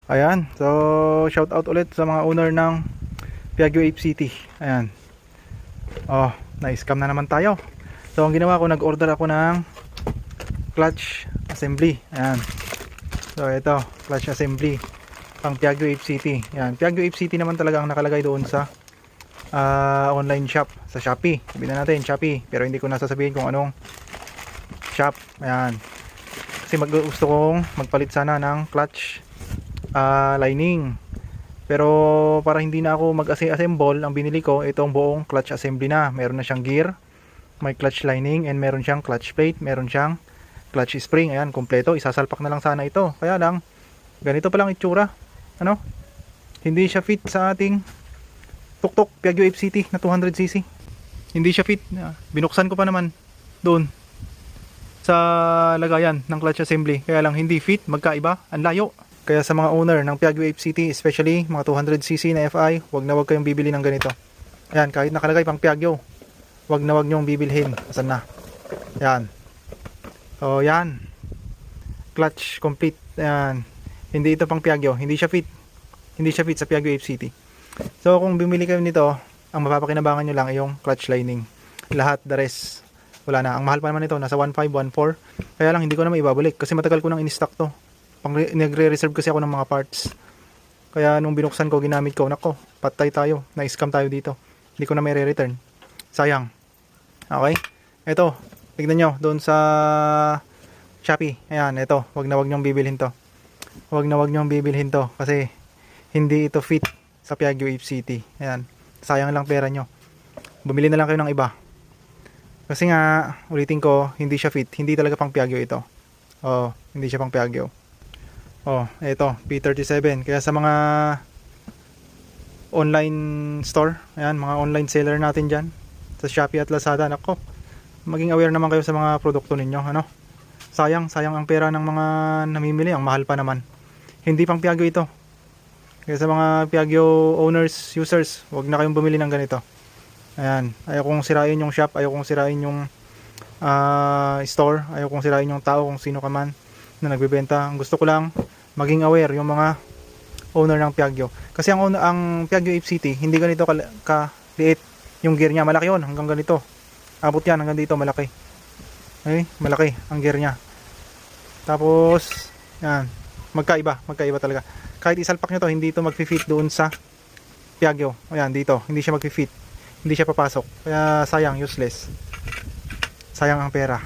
Ayan, so shout out ulit sa mga owner ng Piaggio Ape City. Ayan. Oh, na-scam na naman tayo. So ang ginawa ko, nag-order ako ng clutch assembly. Ayan. So ito, clutch assembly pang Piaggio Ape City. Ayan, Piaggio Ape City naman talaga ang nakalagay doon sa online shop sa Shopee. Sabihin na natin Shopee, pero hindi ko nasasabihin kung anong shop. Ayan. Kasi gusto kong magpalit sana ng clutch lining, pero para hindi na ako mag-assemble, ang binili ko itong buong clutch assembly na. Meron na siyang gear, may clutch lining, and meron siyang clutch plate, meron siyang clutch spring. Ayan, kompleto. Isasalpak na lang sana ito, kaya lang ganito pa lang itsura. Ano, hindi siya fit sa ating tuktok Piaggio Ape City na 200cc. Hindi siya fit. Binuksan ko pa naman doon sa lagayan ng clutch assembly, kaya lang hindi fit, magkaiba, ang layo. Kaya sa mga owner ng Piaggio Ape City, especially mga 200cc na FI, wag na wag kayong bibili ng ganito. Ayan, kahit nakalagay pang Piaggio, wag na wag nyong bibilhin. Asan na? Ayan. So, yan. Clutch complete. Ayan. Hindi ito pang Piaggio. Hindi siya fit. Hindi siya fit sa Piaggio Ape City. So, kung bumili kayo nito, ang mapapakinabangan nyo lang ay yung clutch lining. Lahat, the rest, wala na. Ang mahal pa naman ito, nasa 1.5, 1.4. Kaya lang, hindi ko na maibabalik kasi matagal ko nang in-stock to. Nagre-reserve kasi ako ng mga parts. Kaya nung binuksan ko, ginamit ko, nako, patay tayo, na-scam tayo dito. Hindi ko na may re-return. Sayang. Okay? Ito, tignan nyo doon sa Shopee. Ayan, ito, wag na wag nyong bibilhin to. Wag na wag nyong bibilhin to kasi hindi ito fit sa Piaggio Ape City. Ayan, sayang lang pera nyo. Bumili na lang kayo ng iba. Kasi nga, ulitin ko, hindi siya fit. Hindi talaga pang Piaggio ito. Oh, hindi siya pang Piaggio. Oh, ito, P37. Kaya sa mga online store, ayan, mga online seller natin dyan, sa Shopee at Lazada, nako, maging aware naman kayo sa mga produkto ninyo, ano? Sayang ang pera ng mga namimili, ang mahal pa naman. Hindi pang Piaggio ito. Kaya sa mga Piaggio owners, users, wag na kayong bumili ng ganito. Ayan, ayaw kong sirain yung shop, ayaw kong sirain yung store, ayaw kong sirain yung tao, kung sino ka man na nagbebenta. Ang gusto ko lang maging aware yung mga owner ng Piaggio. Kasi ang Piaggio Ape City, hindi ganito ka-liit. Yung gear niya, malaki yun, hanggang ganito. Abot yan, hanggang dito, malaki. Okay, malaki ang gear niya. Tapos, yan, magkaiba talaga. Kahit isalpak nyo to, hindi ito mag-fit doon sa Piaggio. Ayan, dito, hindi siya mag-fit. Hindi siya papasok. Kaya sayang, useless. Sayang ang pera.